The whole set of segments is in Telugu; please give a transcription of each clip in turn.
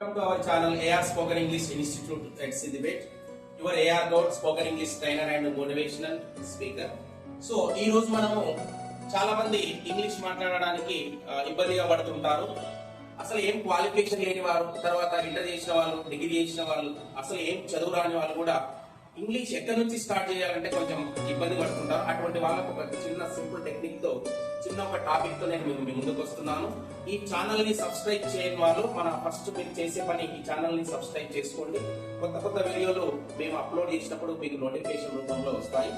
Welcome to our channel AR Spoken English Institute at Siddipet. Your AR Dot Spoken English trainer and motivational speaker. So ఈ రోజు మనము చాలా మంది ఇంగ్లీష్ మాట్లాడడానికి ఇబ్బందిగా పడుతుంటారు. అసలు ఏం క్వాలిఫికేషన్ లేని వారు, తర్వాత ఇంటర్ చేసిన వాళ్ళు, డిగ్రీ చేసిన వాళ్ళు, అసలు ఏం చదువు రాని వాళ్ళు కూడా ఇంగ్లీష్ ఎక్కడి నుంచి స్టార్ట్ చేయాలంటే కొంచెం ఇబ్బంది పడుతుంటారు. అటువంటి వాళ్ళకు ఒక చిన్న సింపుల్ టెక్నిక్ తో ఒక టాపిక్ తో నేను మీ ముందుకు వస్తున్నాను. ఈ ఛానల్ ని సబ్స్క్రైబ్ చేయని వాళ్ళు ఫస్ట్ మీరు చేసే పని ఈ ఛానల్ ని సబ్స్క్రైబ్ చేసుకోండి. కొత్త వీడియోలు మేము అప్లోడ్ చేసినప్పుడు మీకు నోటిఫికేషన్ రూపంలో వస్తాయి.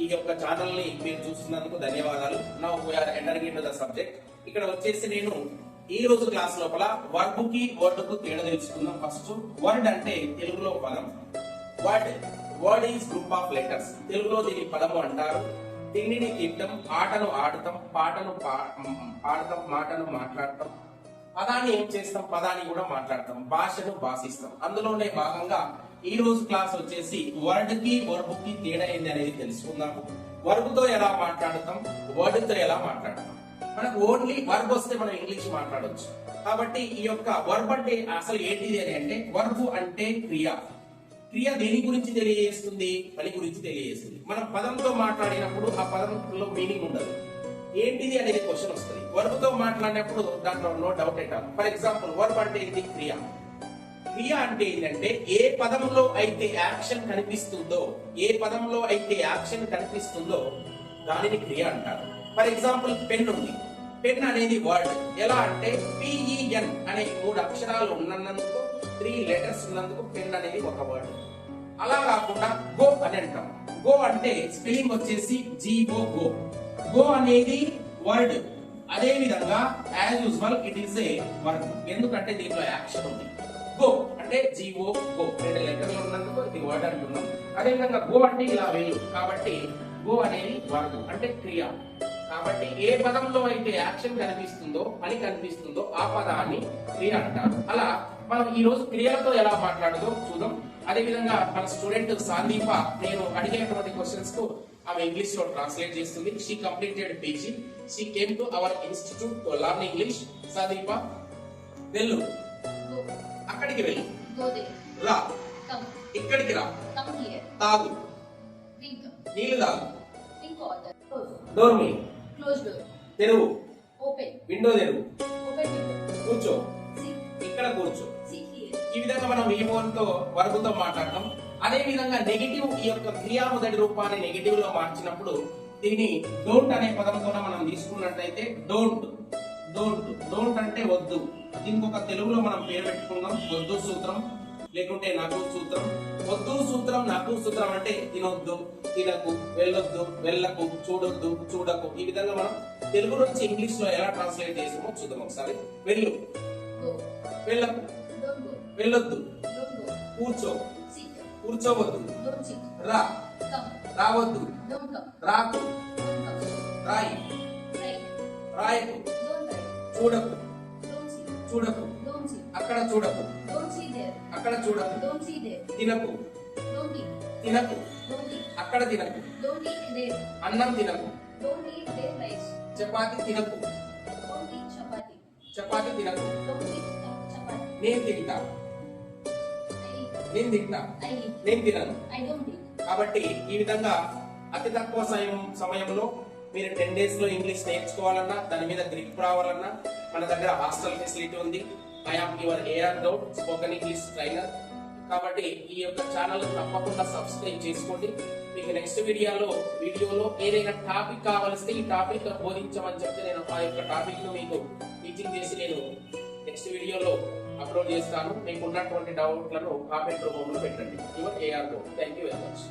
ఈ యొక్క ఛానల్ ని మీరు చూస్తున్నందుకు ధన్యవాదాలు. Now we are entering into the subject. ఇక్కడ వచ్చేసి నేను ఈ రోజు క్లాస్ లోపల వర్బ్ కి వర్డ్ కు తేడా తెలుసుకుందాం. ఫస్ట్ వర్డ్ అంటే తెలుగులో పదం. Word is group of letters. తెలుగులో దీని పదము అంటారు. తిండిని తింటాం, ఆటను ఆడతాం, పాటను పాడతాం, మాటను మాట్లాడతాం, పదాన్ని ఏం చేస్తాం, పదాన్ని కూడా మాట్లాడతాం, భాషను భాషిస్తాం. అందులోనే భాగంగా ఈ రోజు క్లాస్ వచ్చేసి వర్డ్ కి వర్బ్ కి తేడా ఏంది అనేది తెలుసుకుందాము. వర్బ్ తో ఎలా మాట్లాడతాం, వర్డ్ తో ఎలా మాట్లాడతాం. మనకు ఓన్లీ వర్బ్ వస్తే మనం ఇంగ్లీష్ మాట్లాడవచ్చు. కాబట్టి ఈ యొక్క వర్బ్ అంటే అసలు ఏంటిది అని అంటే, వర్బ్ అంటే క్రియ దేని గురించి తెలియజేస్తుంది? పని గురించి తెలియజేస్తుంది. మనం పదంతో మాట్లాడినప్పుడు ఆ పదంలో మీనింగ్ ఉండదు. ఏంటిది అనేది క్వశ్చన్ వస్తుంది. వర్బ్ తో మాట్లాడినప్పుడు దాంట్లో no doubt at. For example, verb అంటే ఇది క్రియ అంటే ఏంటంటే ఏ పదంలో అయితే యాక్షన్ కనిపిస్తుందో దానిని క్రియ అంటారు. ఫర్ ఎగ్జాంపుల్, పెన్ ఉంది. పెన్ అనేది వర్డ్. ఎలా అంటే PEN అనే 3 అక్షరాలు ఉన్నందుకు, 3 లెటర్స్ ఉన్నందుకు పెన్ అనేది ఒక వర్డ్. అలా కాకుండా గో అని అంటాం. గో అంటే స్పెల్లింగ్ వచ్చేసి GO. గో అనేది వర్డ్. అదే విధంగా as usual it is a word. ఎందుకంటే దీంట్లో యాక్షన్ ఉంది. గో అంటే GO, గో 2 లెటర్లు ఉన్నందుకు ఇది వర్డ్ అంటున్నాం. అదే విధంగా గో అంటే ఇలా వెళ్ళు. కాబట్టి గో అనేది వర్డ్ అంటే క్రియ. కాబట్టి ఏ పదంలో అయితే యాక్షన్ కనిపిస్తుందో, పని కనిపిస్తుందో ఆ పదాన్ని క్రియ అంటారు. అలా మనం ఈ రోజు క్రియలతో ఎలా మాట్లాడదో చూద్దాం. అదే విధంగా మన స్టూడెంట్ సందీప నేను అడిగేటువంటి క్వశ్చన్స్ కు ఆమె ఇంగ్లీష్ లో ట్రాన్స్లేట్ చేస్తుంది. She completed PG. She came to our institute to learn English. Sandeepa, వెళ్ళు, అక్కడికి వెళ్ళు, రా, ఇక్కడికి రా, తాగు, నీళ్ళు తాగు, డోర్ మీ, తెరువు, విండో తెరువు, కూర్చో, ఇక్కడ కూర్చో. ఈ విధంగా మనం తో వర్బ్ తో మాట్లాడతాం. అదే విధంగా నెగటివ్, ఈ యొక్క క్రియా మొదటి రూపాన్ని నెగటివ్ లో మార్చినప్పుడు దీన్ని డోంట్ అనే పదంతో మనం తీసుకున్నట్లయితే డోంట్ అంటే వద్దు. దీనికి ఒక తెలుగులో మనం పేరు పెట్టుకున్నాం, వద్దు సూత్రం, లేకుంటే నాకు సూత్రం. వద్దు సూత్రం, నాకు సూత్రం అంటే తినొద్దు, తినకు, వెళ్ళొద్దు, వెళ్ళకు, చూడొద్దు, చూడకు. ఈ విధంగా మనం తెలుగు నుంచి ఇంగ్లీష్ లో ఎలా ట్రాన్స్లేట్ చేసామో చూద్దాం ఒకసారి. వెళ్ళు, వెళ్ళకు, వెళ్ళొద్దు, కూర్చో, కూర్చోవద్దు, రా, రావద్దు, రాకు, రాయి, రాయకు, చూడకు, చూడకు, అక్కడ చూడకు, అక్కడ చూడకు, తినకు, తినకు, అక్కడ తినకు, అన్నం తినకు, చపాతి తినకు, చపాతి తినకు, నేను తింటా, నేను తినను. కాబట్టి ఈ విధంగా అతి తక్కువ సమయంలో మీరు 10 days లో ఇంగ్లీష్ నేర్చుకోవాలన్నా, దాని మీద గ్రిప్ రావాలన్నా మన దగ్గర హాస్టల్ ఫెసిలిటీ ఉంది. I am your AR Dot spoken English trainer. కాబట్టి ఈ యొక్క ఛానల్ తప్పకుండా సబ్స్క్రైబ్ చేసుకోండి. మీకు నెక్స్ట్ వీడియోలో ఏదైనా టాపిక్ కావాల్సి ఈ టాపిక్ బోధించమని చెప్తే నేను ఆ యొక్క టాపిక్ ను మీకు టీచింగ్ చేసి నేను నెక్స్ట్ వీడియోలో అప్లోడ్ చేస్తాను. మీకు ఉన్నటువంటి డౌట్లను కామెంట్ రూపంలో పెట్టండి. Your AR Dot. Thank you very much.